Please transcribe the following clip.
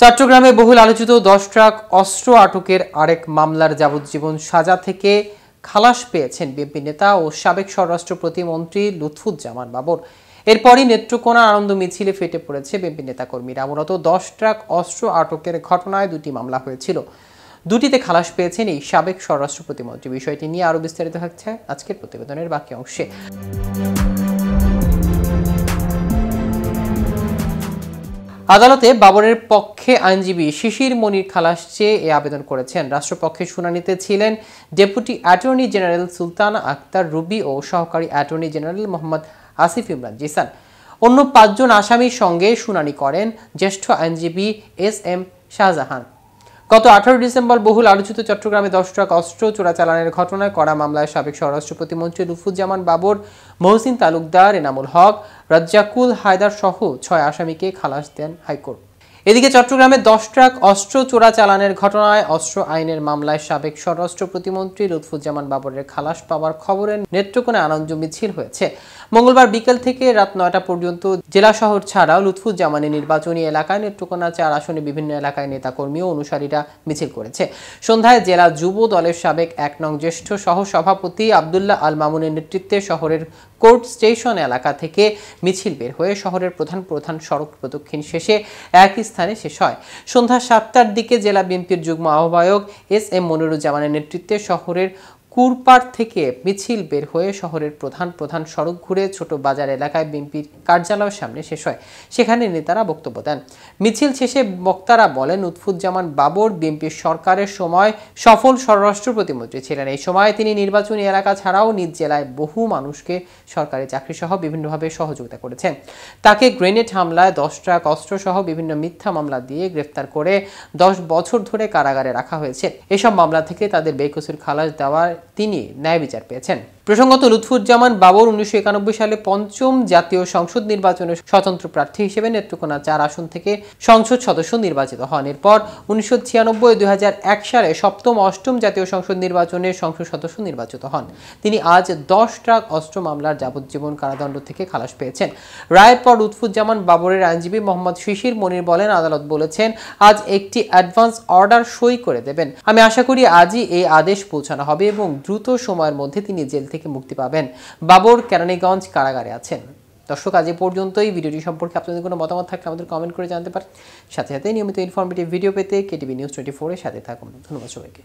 চট্টগ্রামে বহুল আলোচিত 10 ট্রাক অস্ত্র আটকের আরেক মামলার যাবজ্জীবন সাজা থেকে খালাস পেয়েছেন বিএনপি নেতা ও সাবেক স্বরাষ্ট্র প্রতিমন্ত্রী লুৎফুজ্জামান বাবর। এরপরই নেত্রকোনা আনন্দ মিছিলে ফেটে পড়েছে বিএনপি নেতাকর্মীরা। মূলত 10 ট্রাক অস্ত্র আটকের ঘটনায় দুটি মামলা হয়েছিল, দুটিতে খালাস পেয়েছেন এই সাবেক স্বরাষ্ট্র প্রতিমন্ত্রী। বিষয়টি নিয়ে আরো বিস্তারিত থাকছে আজকের প্রতিবেদনের বাকি অংশে। আদালতে বাবরের পক্ষে আইনজীবী শিশির মনির খালাস চেয়ে এ আবেদন করেছেন। রাষ্ট্রপক্ষের শুনানিতে ছিলেন deputy attorney general Sultana Akter Ruby ও সহকারী অ্যাটর্নি জেনারেল মোহাম্মদ আসিফ ইমরান জিসান। অন্য 5 জন আসামির সঙ্গে শুনানি করেন জ্যেষ্ঠ আইনজীবী এস.এম. শাহজাহান। গত 18 ডিসেম্বর বহুল আলোচিত চট্টগ্রামে 10 ট্রাক অস্ত্র চোরাচালানের ঘটনায় করা মামলায় সাবেক স্বরাষ্ট্র প্রতিমন্ত্রী লুৎফুজ্জামান বাবর, মহসিন তালুকদার, এনামুল হক, রাজ্জাকুল হায়দার সহ 6 আসামিকে খালাস দেন হাইকোর্ট। এদিকে চট্টগ্রামে 10 ট্রাক অস্ত্র চোরাচালানের ঘটনায় অস্ত্র আইনের মামলায় সাবেক স্বরাষ্ট্র প্রতিমন্ত্রী লুৎফুজ্জামান বাবরের খালাস পাওয়ার খবরে নেত্রকোনায় আনন্দ মিছিল হয়েছে। মঙ্গলবার বিকেল থেকে রাত 9টা পর্যন্ত জেলা শহর ছাড়াও লুৎফুজ্জামানের নির্বাচনী এলাকায় নেত্রকোনা 4 আসনে বিভিন্ন এলাকায় নেতাকর্মী ও অনুসারীরা মিছিল করেছে। সন্ধ্যায় জেলা যুব দলের সাবেক 1 নং জ্যেষ্ঠ সহ সভাপতি আব্দুল্লাহ আল মামুনের নেতৃত্বে শহরের কোর্ট স্টেশন এলাকা থেকে মিছিল বের হয়ে শহরের প্রধান সড়ক প্রদক্ষিণ শেষে একই স্থানে শেষ হয়। সন্ধ্যা 7টার দিকে জেলা বিএনপির যুগ্ম আহ্বায়ক এস.এম. মনিরুজ্জামানের নেতৃত্বে শহরের কুরপাড় থেকে মিছিল বের হয়ে শহরের প্রধান সড়ক ঘুরে ছোট বাজার এলাকায় বিএনপির কার্যালয়ের সামনে শেষ হয়। সেখানে নেতারা বক্তব্য দেন। মিছিল শেষে বক্তারা বলেন, লুৎফুজ্জামান বাবর বিএনপির সরকারের সময় সফল স্বরাষ্ট্র প্রতিমন্ত্রী ছিলেন। এই সময় তিনি নির্বাচনী এলাকা ছাড়াও নিজ জেলায় বহু মানুষকে সরকারি চাকরি সহ বিভিন্নভাবে সহযোগিতা করেছেন। তাকে গ্রেনেড হামলায় 10 ট্রাক অস্ত্র সহ বিভিন্ন মিথ্যা মামলা দিয়ে গ্রেফতার করে 10 বছর ধরে কারাগারে রাখা হয়েছে। এসব মামলা থেকে তাদের বেকসুর খালাস দেওয়ার তিনি ন্যায় বিচার পেয়েছেন। প্রসঙ্গত, লুৎফুজ্জামান বাবর 1991 সালে 5ম জাতীয় সংসদ নির্বাচনে স্বতন্ত্র প্রার্থী হিসেবে নেত্রকোনা 4 আসন থেকে সংসদ সদস্য নির্বাচিত হন। এরপর 1996, 2001 সালে 7ম, 8ম জাতীয় সংসদ নির্বাচনে সংসদ সদস্য নির্বাচিত হন। তিনি আজ 10 ট্রাক অস্ত্র মামলার যাবজ্জীবন কারাদণ্ড থেকে খালাস পেয়েছেন। রায়ের পর লুৎফুজ্জামান বাবরের আইনজীবী মোহাম্মদ শিশির মনির বলেন, আদালত বলেছেন আজ একটি অ্যাডভান্স অর্ডার সই করে দেবেন। আমি আশা করি আজই এই আদেশ পৌঁছানো হবে এবং দ্রুত সময়ের মধ্যে তিনি জেল থেকে মুক্তি পাবেন। বাবর কেরানীগঞ্জ কারাগারে আছেন। দর্শক, আজ এ পর্যন্তই। ভিডিওটি সম্পর্কে আপনাদের কোনো মতামত থাকলে আমাদের কমেন্ট করে জানতে পারেন। সাথে নিয়মিত ইনফরমেটিভ ভিডিও পেতে কেটিভি নিউজ 24 এর সাথে থাকুন। ধন্যবাদ সবাইকে।